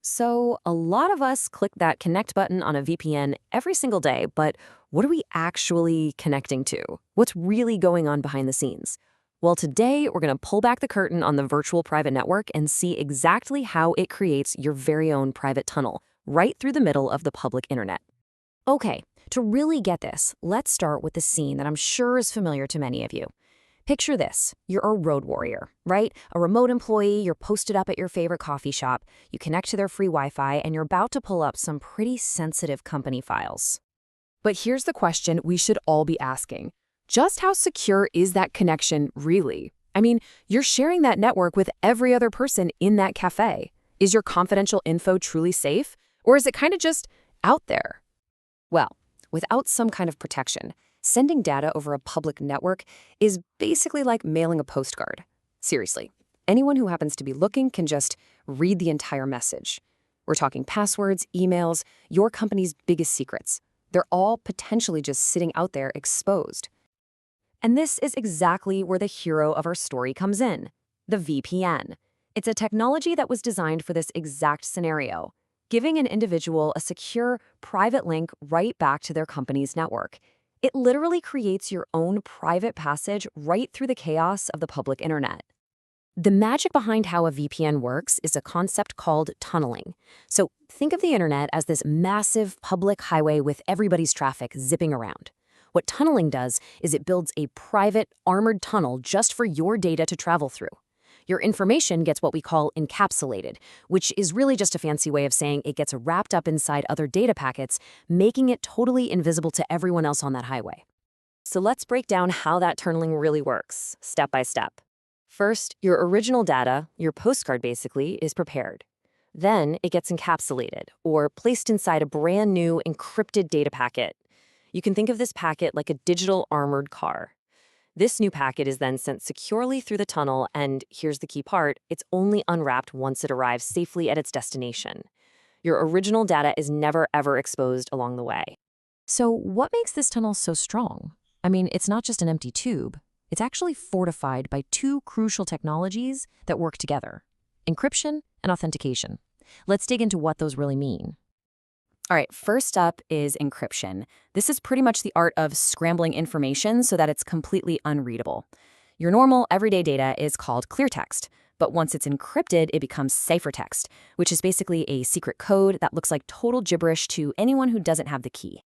So, a lot of us click that connect button on a VPN every single day, but what are we actually connecting to? What's really going on behind the scenes? Well, today we're going to pull back the curtain on the virtual private network and see exactly how it creates your very own private tunnel right through the middle of the public internet. Okay, to really get this, let's start with the scene that I'm sure is familiar to many of you. Picture this. You're a road warrior, right? A remote employee, you're posted up at your favorite coffee shop, you connect to their free Wi-Fi, and you're about to pull up some pretty sensitive company files. But here's the question we should all be asking. Just how secure is that connection really? I mean, you're sharing that network with every other person in that cafe. Is your confidential info truly safe? Or is it kind of just out there? Well, without some kind of protection, sending data over a public network is basically like mailing a postcard. Seriously, anyone who happens to be looking can just read the entire message. We're talking passwords, emails, your company's biggest secrets. They're all potentially just sitting out there exposed. And this is exactly where the hero of our story comes in, the VPN. It's a technology that was designed for this exact scenario, giving an individual a secure, private link right back to their company's network. It literally creates your own private passage right through the chaos of the public internet. The magic behind how a VPN works is a concept called tunneling. So think of the internet as this massive public highway with everybody's traffic zipping around. What tunneling does is it builds a private, armored tunnel just for your data to travel through. Your information gets what we call encapsulated, which is really just a fancy way of saying it gets wrapped up inside other data packets, making it totally invisible to everyone else on that highway. So let's break down how that tunneling really works, step by step. First, your original data, your postcard basically, is prepared. Then it gets encapsulated, or placed inside a brand new encrypted data packet. You can think of this packet like a digital armored car. This new packet is then sent securely through the tunnel, and here's the key part, it's only unwrapped once it arrives safely at its destination. Your original data is never ever exposed along the way. So what makes this tunnel so strong? I mean, it's not just an empty tube. It's actually fortified by two crucial technologies that work together: encryption and authentication. Let's dig into what those really mean. All right, first up is encryption. This is pretty much the art of scrambling information so that it's completely unreadable. Your normal, everyday data is called clear text, but once it's encrypted, it becomes ciphertext, which is basically a secret code that looks like total gibberish to anyone who doesn't have the key.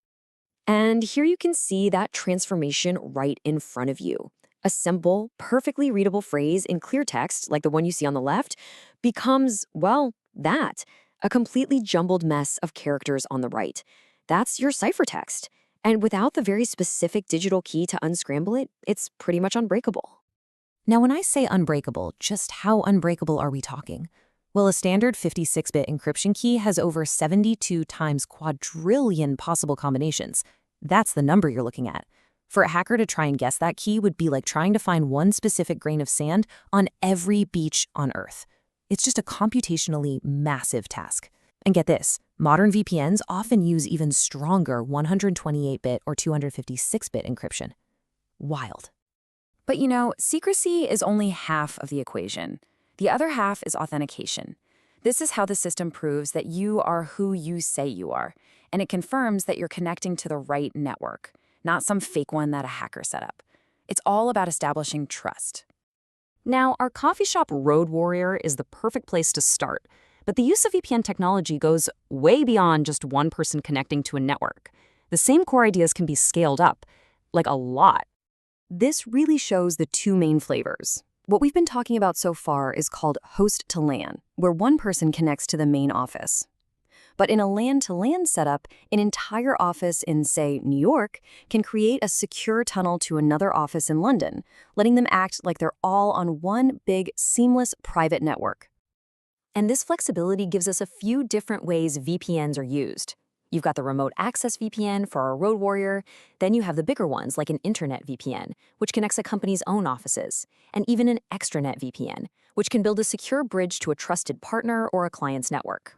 And here you can see that transformation right in front of you. A simple, perfectly readable phrase in clear text, like the one you see on the left, becomes, well, that. A completely jumbled mess of characters on the right. That's your ciphertext. And without the very specific digital key to unscramble it, it's pretty much unbreakable. Now, when I say unbreakable, just how unbreakable are we talking? Well, a standard 56-bit encryption key has over 72 times quadrillion possible combinations. That's the number you're looking at. For a hacker to try and guess that key would be like trying to find one specific grain of sand on every beach on Earth. It's just a computationally massive task. And get this, modern VPNs often use even stronger 128-bit or 256-bit encryption. Wild. But secrecy is only half of the equation. The other half is authentication. This is how the system proves that you are who you say you are, and it confirms that you're connecting to the right network, not some fake one that a hacker set up. It's all about establishing trust. Now, our coffee shop road warrior is the perfect place to start, but the use of VPN technology goes way beyond just one person connecting to a network. The same core ideas can be scaled up, like a lot. This really shows the two main flavors. What we've been talking about so far is called host to LAN, where one person connects to the main office. But in a LAN-to-LAN setup, an entire office in, say, New York can create a secure tunnel to another office in London, letting them act like they're all on one big, seamless private network. And this flexibility gives us a few different ways VPNs are used. You've got the remote access VPN for our road warrior, then you have the bigger ones like an internet VPN, which connects a company's own offices, and even an extranet VPN, which can build a secure bridge to a trusted partner or a client's network.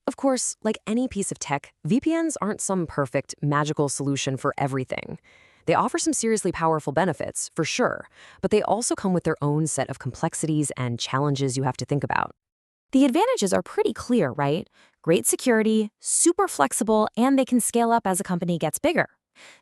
Of course, like any piece of tech, VPNs aren't some perfect, magical solution for everything. They offer some seriously powerful benefits, for sure, but they also come with their own set of complexities and challenges you have to think about. The advantages are pretty clear, right? Great security, super flexible, and they can scale up as a company gets bigger.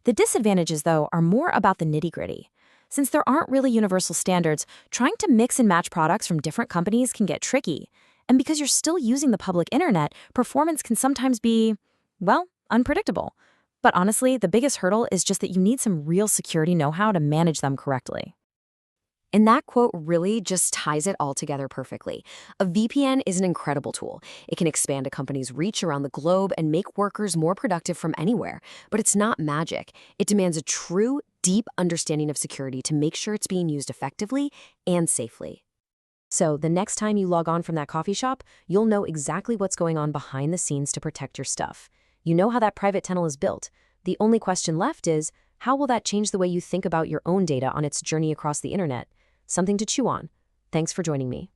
The disadvantages, though, are more about the nitty-gritty. Since there aren't really universal standards, trying to mix and match products from different companies can get tricky. And because you're still using the public internet, performance can sometimes be, well, unpredictable. But honestly, the biggest hurdle is just that you need some real security know-how to manage them correctly. And that quote really just ties it all together perfectly. A VPN is an incredible tool. It can expand a company's reach around the globe and make workers more productive from anywhere. But it's not magic. It demands a true, deep understanding of security to make sure it's being used effectively and safely. So the next time you log on from that coffee shop, you'll know exactly what's going on behind the scenes to protect your stuff. You know how that private tunnel is built. The only question left is, how will that change the way you think about your own data on its journey across the internet? Something to chew on. Thanks for joining me.